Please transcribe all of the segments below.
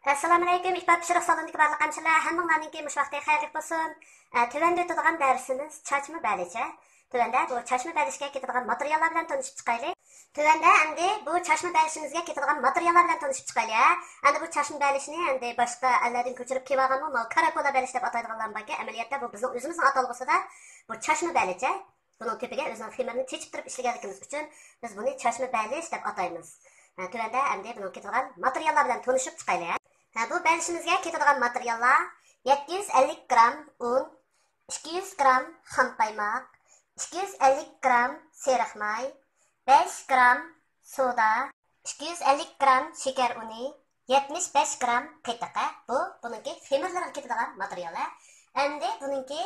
Assalamu alaykum. İkbal pişiriq salonidagi barliq hamshirlar, hammanglarninki mush vaqtda xayrli bo'lsin. Tuvanda o'tadigan darsimiz chachma balicha. Tuvanda bu chachma balishga ketadigan materiallar bilan tanishib chiqaylik. Tuvanda endi bu chachma balishimizga ketadigan materiallar bilan tanishib chiqaylik. Endi bu chachma balishni endi boshqa allardan ko'chirib kelganmi, bu karakola balish deb ataydiganlar borki, amaliyotda bu bizning o'zimizning atalg'usida bu chachma balicha. Buning tepiga o'zining ximirini chechib turib ishlaganligimiz uchun biz buni chachma balish deb ataymiz. Tuvanda endi bunga ketadigan materiallar bilan tanishib chiqaylik. Bu balishimizga ketadigan materiallar 750 gram un, 200 gram xam qaymoq, 250 gram seriq may, 5 gram soda, 250 gram shakar uni, 75 gram qatiqi. Buningki xemirlarga ketadigan materiallar. Endi buningki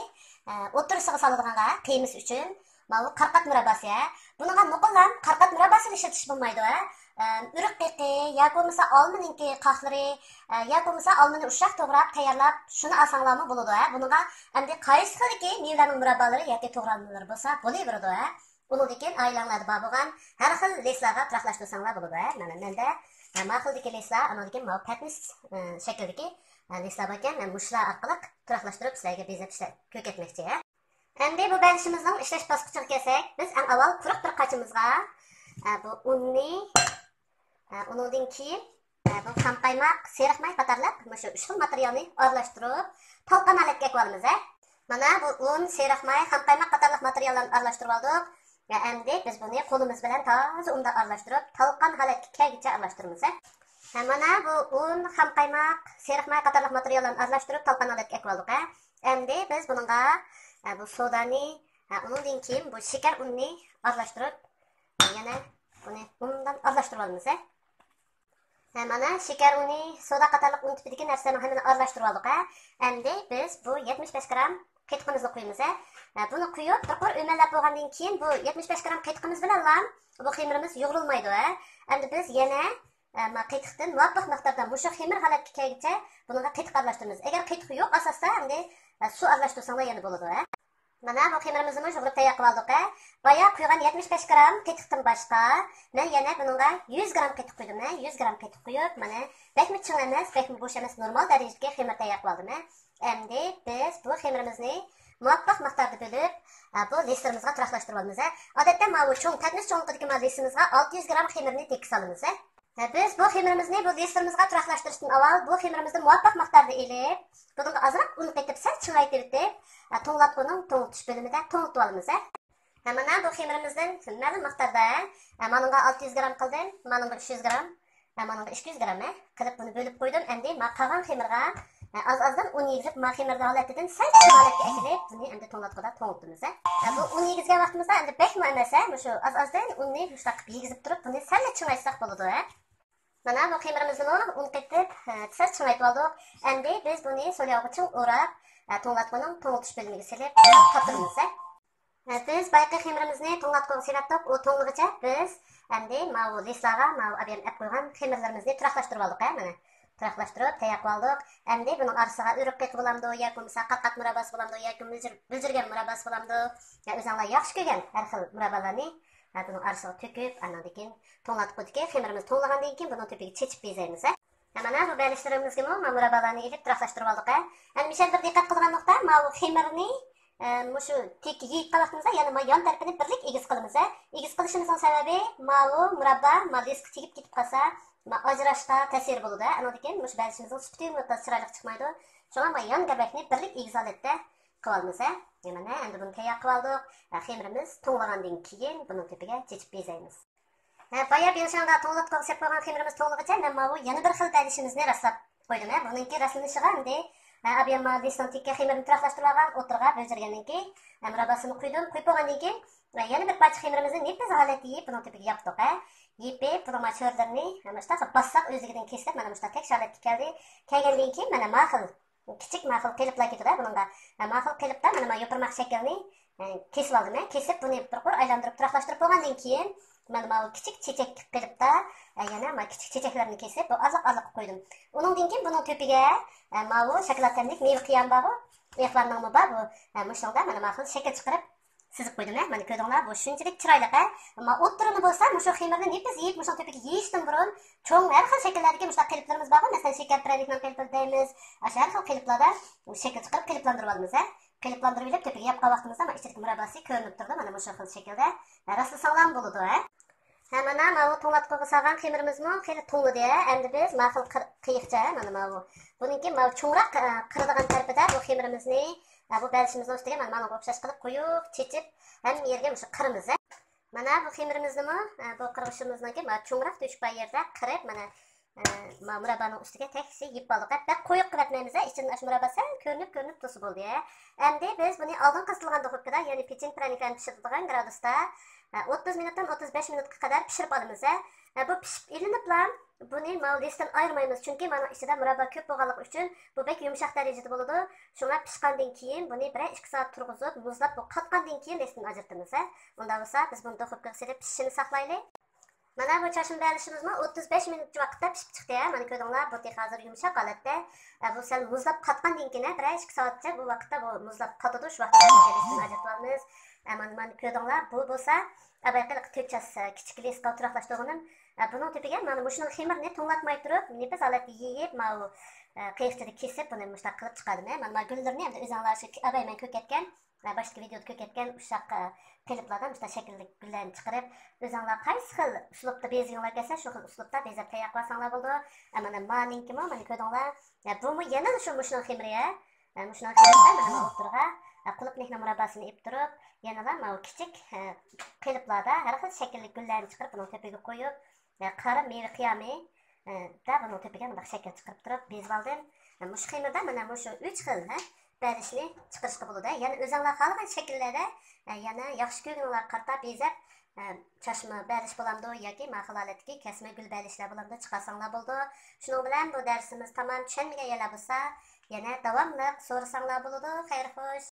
o'tirisiga soladiganga qiymish uchun mana bu qarqat murabbasi. Buningga nuqullam qarqat murabbasini ishlatish bo'lmaydi. Ürük qiqi, ya bo'lmasa olmaninki qahleri, ya bo'lmasa olmani ushaq to'g'rab tayyorlab, shuni olsanglarmi bo'ladi. Buningga endi qaysi xildagi mevlarning murabbalari yoki to'g'ralmalari bo'lsa, bo'laveradi. Uningdan oilanglarda bor bo'lgan har xil leslarga turaqlashtirsanglar bo'ladi. Mana menda ma'quldagi leslar, anadagi patnis shakldagi leslar ekan, men mushlar orqali turaqlashtirib sizlarga bezab ko'katmoqchi. Endi bu balishimizning ishlash bosqichiga kelsak, biz eng avval quruq bir qachimizga bu unni undan keyin bu xam qaymoq, seriq may qatorliq shu 3 xil materialni aralashtirib, talqon holatga olamiz. Mana bu un, seriq may, xam qaymoq qatorliq materiallarni aralashtirib oldik. Endi biz buni qo'limiz bilan toza unda aralashtirib, talqon holatga kelguncha aralashtiramiz. Mana bu un, xam qaymoq, seriq may qatorliq materiallarni aralashtirib, talqon holatga oldik. Endi biz buningga bu sodani, undan keyin bu shakar unni aralashtirib, yana buni undan aralashtirib olamiz. Mana shakar uni, soda qatorliq un tipidagi narsani hammani aralashtirib oldik. Endi biz bu 75 gram qatiqimizni qo'yamiz. Buni quyib, bir qor o'mallab bo'lgandan keyin bu 75 gram qatiqimiz bilan bu xemirimiz yo'g'rilmaydi. Endi biz yana qatiqdan muvofiq miqdorda mushu xemir holatga kelguncha bunga qatiq aralashtiramiz. Agar qatiq yo'q asosda endi suv aralashtirsanglar yana bo'ladi. Mana bu xemirimizni yo'g'irib tayyor qilib oldik. Boya quygan 75 gram qatiqdan boshqa men yana bunga 100 gram qatiq qo'ydim. 100 gram qatiq qo'yib, mana bekmi ching emas, bekmi bo'sh emas, normal darajadagi xemir tayyor qilib oldim. Endi biz bu xemirimizni muvofiq miqdorda bo'lib, bu lislarimizga turaqlashtirib olamiz. Odatda mana bu cho'ng patnis cho'ngqidagi lislarimizga 600 gram xemirni tekis olamiz. Biz bu xemirimizni bu lislarimizga turaqlashtirishdan avval bu xemirimizni muvofiq miqdorda elib, bunga ozroq un qatib sal chingaytirib, to'nglatqining to'ngtish bo'limida to'ngtib olamiz. Mana bu xemirimizdan ma'lum miqdorda, menga 600 gram qildim, menga 300 gram, menga 200 gram qilib buni bo'lib qo'ydim. Endi men qolgan xemirga az-azdan un yig'ib, men xemirda holatidan sal holatga kelib, buni endi to'nglatqida to'ngtimiz. Bu un yig'izgan vaqtimizda endi bekmi emas, shu az-azdan unni shunaqa qilib yig'izib turib, buni sal chingaysak bo'ladi. Mana bu xemirimizni un qatib, sal chingaytib oldik. Endi biz buni so'lyog'iching o'rab, to'nglatqining to'ngtish bo'limiga silib qattiramiz. Biz bayqi xemirimizni to'nglatqiga silatib, u to'nglig'icha biz endi mana bu lislaga, mana bu abiyam ap qo'ygan xemirlarimizni turaqlashtirib oldik. Mana turaqlashtirib tayyor qilib oldik. Endi buning orasiga o'rib qiq bo'lamdi, yoki bo'lmasa qarqat murabbasi bo'lamdi, yoki biljirgan murabbasi bo'lamdi. O'zinglar yaxshi ko'rgan har xil murabbalarni buning orasiga to'kib, andan keyin to'nglatqiga xemirimiz to'nglagandan keyin buni tepiga chechib bezaymiz. Mana bu balishlarimizga mana murabbalarni elib turaqlashtirib oldik. Endi mishal bir diqqat qilgan nuqta, mana bu xemirni mushu tek yeyib qolganimizda yana ma yon tarafini birlik egiz qilamiz. Egiz qilishimizning sababi mana bu murabba malisk tegib ketib qolsa, ajrashda ta'sir bo'ladi. Andan keyin mush balishimizning sifati mutlaq chiroyli chiqmaydi. Shunga ma yon garbakni birlik egiz holatda qilib olamiz. Mana endi buni tayyor qilib oldik. Xemirimiz to'nglagandan keyin buni tepiga chechib bezaymiz. Boya belshanda to'nglatib qo'yib qo'ygan xemirimiz to'nglig'icha men mana bu yana bir xil balishimizni raslab qo'ydim. Buningki raslashiga endi abiyam malisdan tekka xemirni turaqlashtirib olgan, o'tirga bo'ljirgandan keyin murabbasini qo'ydim. Qo'yib bo'lgandan keyin yana bir parcha xemirimizni nepiz holatda yeb, buni tepiga yopdik. Yeb, buni cho'rlarni mana shunaqa bassaq o'zigidan kesib, mana shunaqa tek holatga keldi. Kelgandan keyin mana ma'qul kichik ma'qul qiliblar ketadi. Bunga ma'qul qilibda mana yo'pirmoq shaklni kesib oldim. Kesib buni bir qor aylantirib turaqlashtirib bo'lgandan keyin mana bu kichik chechak qilibda yana ma kichik chechaklarni kesib, bu oziq qo'ydim. Undan keyin buning tepiga mana bu shokoladlik meva qiyam bor, yaxlarning bor bu. Mushunda mana ma'qul shakl chiqarib Sizib qo'ydim, mana ko'rdinglar, bu shunchalik chiroyli. Ammo o'ttirini bo'lsa, mushu xemirni nefis yeyib, mushu tepaga yeyishdan burun cho'ng har xil shakllardagi mushu qiliplarimiz bor. Masalan, shakar pranikni qilib deymiz. Har xil qiliplarda shakl chiqarib qiliplantirib olamiz. Qiliplantirib olib tepaga yeb qo'ygan vaqtimizda mana ichidagi murabbasi ko'rinib turdi. Mana mushu xil shaklda. Rasli sog'lom bo'ladi. Mana bu to'nglatqo'ga solgan xemirimizmi xeyli to'ngidi. Endi biz ma'qul qiyiqcha mana bu. Buningki cho'ngroq qiradigan tarafida bu xemirimizni bu balishimizni ustiga mana o'xshash qilib qo'yib, chechib, hamma yerga o'sha qirimiz. Mana bu xemirimizni bu qirg'ishimizdan mana cho'ngroq to'shpa yerda qirib, mana murabbani ustiga taksi yeb oldik. Hatta qo'yib qilatmaymiz, ichidan ash murabbasi ko'rinib tursa bo'ldi. Endi biz buni oldin qisilgan duxovkada, ya'ni pechenye praniklarni pishiradigan gradusda 30 minutdan 35 minutga qadar pishirib olamiz. Bu pishib iliniblar. Buni mavlisdan ayırmaymiz çünkü mana ichida murabba ko'p bo'lganligi uchun bu bek yumshoq darajada bo'ladi. Shunga pishgandan keyin buni 1-2 soat turg'izib, muzlab qatgandan keyin lesdan ajratamiz. Unda bo'lsa biz buni duxovkaga solib pishishini saqlaylik. Mana bu chashma balishimizmi 35 minut vaqtda pishib chiqdi. Mana ko'rdinglar, bu hozir yumshoq holatda. Bu sal muzlab qatgandan keyin 1-2 soatcha bu vaqtda bu muzlab qatadi. Shu vaqtda lesdan ajratib olamiz. Mana ko'rdinglar, bu bo'lsa abayqiliq to'chas kichik lesga o'tiraqlashtirganim. Bunun tepiga mana mushuni xemirni to'nglatmay turib, nefis holatda yeyib, mana qiyiqchada kesib, buni mushtaq qilib chiqadim. Mana gullarni ham o'zinglar shu abayman ko'katgan, boshqa videoda ko'katgan ushaq qiliblardan mushta shaklli gullarni chiqarib, o'zinglar qaysi xil uslubda bezinglar kelsa, shu xil uslubda bezab tayyor qilsanglar bo'ldi. Mana maninkimi, mana ko'rdinglar. Bumi yana shu mushuni xemiri, mushuni xemirda mana o'tirga qulupnihni murabbasini ib turib, yana mana kichik qiliblarda har xil shaklli gullarni chiqarib, buni tepiga qo'yib, qora meva qiyami da buni tepiga bunday shakl chiqarib turib bezib oldim. Mush xemirda mana mushu 3 xil balishni chiqarishga bo'ladi. Yana o'zinglar xohlagan shakllarda yana yaxshi ko'ngillar qarta bezab chashma balish bo'lamdi yoki mahalolatdagi kasma gul balishlar bo'lamdi chiqarsanglar bo'ldi. Shuning bilan bu darsimiz tamom tushunmagan bo'lsa, yana davomli so'rasanglar bo'ladi. Xayr xo'sh.